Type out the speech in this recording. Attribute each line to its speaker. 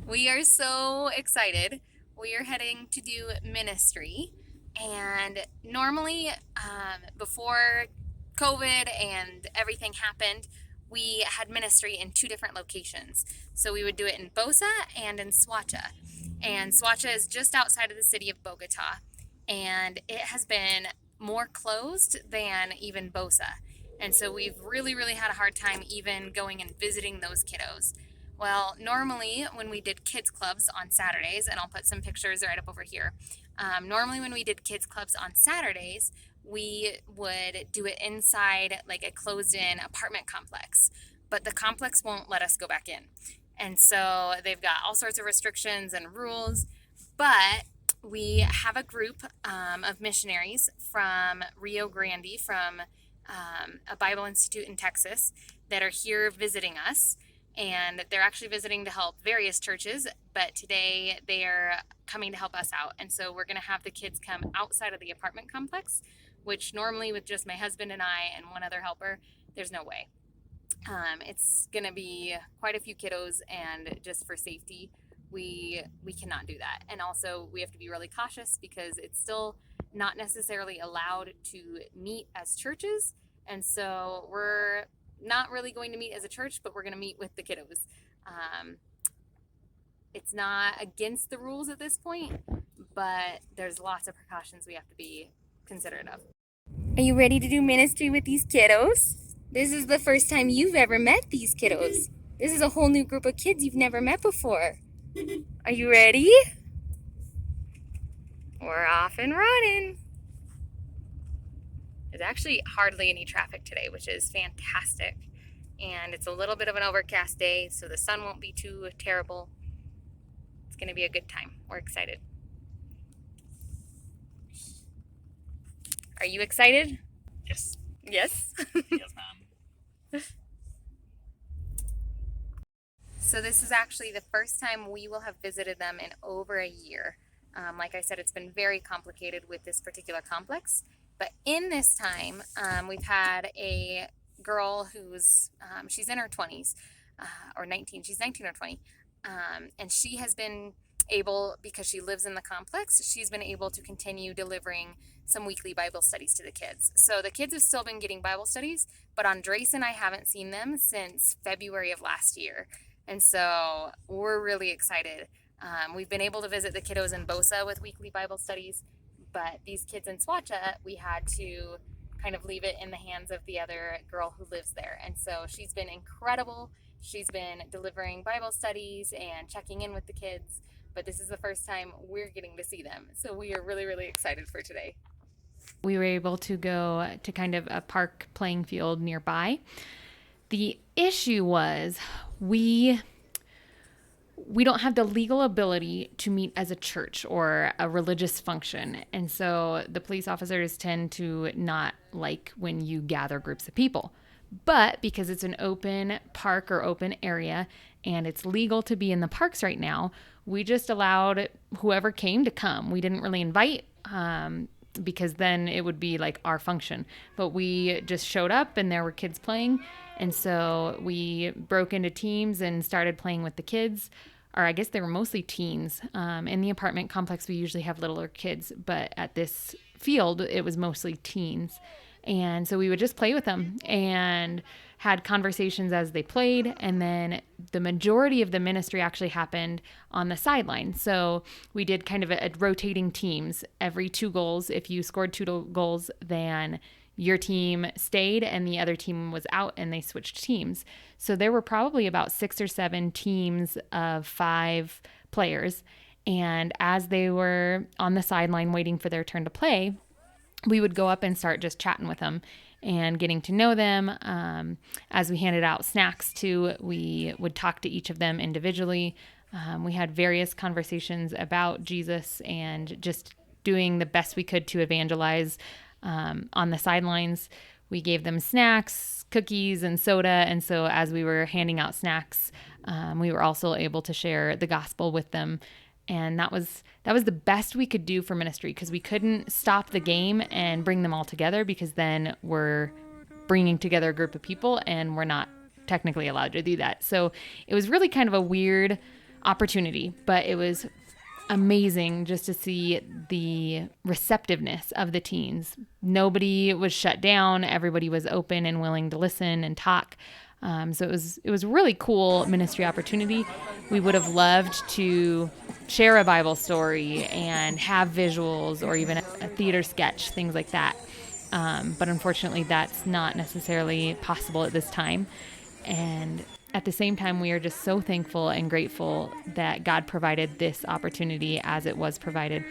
Speaker 1: We are so excited. We are heading to do ministry. And normally, before COVID and everything happened, we had ministry in two different locations. So we would do it in Bosa and in Soacha. And Soacha is just outside of the city of Bogota. And it has been more closed than even Bosa. And so we've really had a hard time even going and visiting those kiddos. Well, normally when we did kids clubs on Saturdays, and I'll put some pictures right up over here. Normally when we did kids clubs on Saturdays, we would do it inside like a closed in apartment complex, but the complex won't let us go back in. And so they've got all sorts of restrictions and rules, but we have a group of missionaries from Rio Grande, from a Bible Institute in Texas, that are here visiting us. And they're actually visiting to help various churches, but today they are coming to help us out. And so we're going to have the kids come outside of the apartment complex, which normally with just my husband and I and one other helper, there's no way. It's going to be quite a few kiddos, and just for safety, we cannot do that. And also we have to be really cautious because it's still not necessarily allowed to meet as churches. And so we're not really going to meet as a church, but we're going to meet with the kiddos. Um, it's not against the rules at this point, but there's lots of precautions we have to be considerate of. Are you ready to do ministry with these kiddos? This is the first time you've ever met these kiddos. This is a whole new group of kids you've never met before. Are you ready? We're off and running. There's actually hardly any traffic today, which is fantastic. And it's a little bit of an overcast day, so the sun won't be too terrible. It's going to be a good time. We're excited. Are you excited?
Speaker 2: Yes.
Speaker 1: Yes.
Speaker 2: Yes, ma'am.
Speaker 1: So this is actually the first time we will have visited them in over a year. Like I said, it's been very complicated with this particular complex. But in this time, we've had a girl who's, she's in her 20s, or 19, she's 19 or 20. And she has been able, because she lives in the complex, she's been able to continue delivering some weekly Bible studies to the kids. So the kids have still been getting Bible studies, but Andres and I haven't seen them since February of last year. And so we're really excited. We've been able to visit the kiddos in Bosa with weekly Bible studies, but these kids in Soacha, we had to kind of leave it in the hands of the other girl who lives there. And so she's been incredible. She's been delivering Bible studies and checking in with the kids, but this is the first time we're getting to see them. So we are really excited for today. We were able to go to kind of a park playing field nearby. The issue was we don't have the legal ability to meet as a church or a religious function. And so the police officers tend to not like when you gather groups of people. But because it's an open park or open area and it's legal to be in the parks right now, we just allowed whoever came to come. We didn't really invite because then it would be like our function. But we just showed up and there were kids playing. And so we broke into teams and started playing with the kids. Or I guess they were mostly teens. In the apartment complex, we usually have littler kids, but at this field, it was mostly teens. And so we would just play with them and had conversations as they played. And then the majority of the ministry actually happened on the sideline. So we did kind of a rotating teams. Every 2 goals, if you scored 2 goals, then your team stayed and the other team was out, and they switched teams. So there were probably about 6 or 7 teams of 5 players. And as they were on the sideline waiting for their turn to play, we would go up and start just chatting with them and getting to know them. As we handed out snacks too, we would talk to each of them individually. We had various conversations about Jesus and just doing the best we could to evangelize on the sidelines. We gave them snacks, cookies, and soda. And so as we were handing out snacks, we were also able to share the gospel with them. And that was the best we could do for ministry, because we couldn't stop the game and bring them all together, because then we're bringing together a group of people and we're not technically allowed to do that. So it was really kind of a weird
Speaker 3: opportunity, but it was amazing just to see the receptiveness of the teens. Nobody was shut down. Everybody was open and willing to listen and talk. So it was a really cool ministry opportunity. We would have loved to share a Bible story and have visuals or even a theater sketch, things like that. But unfortunately, that's not necessarily possible at this time. And at the same time, we are just so thankful and grateful that God provided this opportunity as it was provided.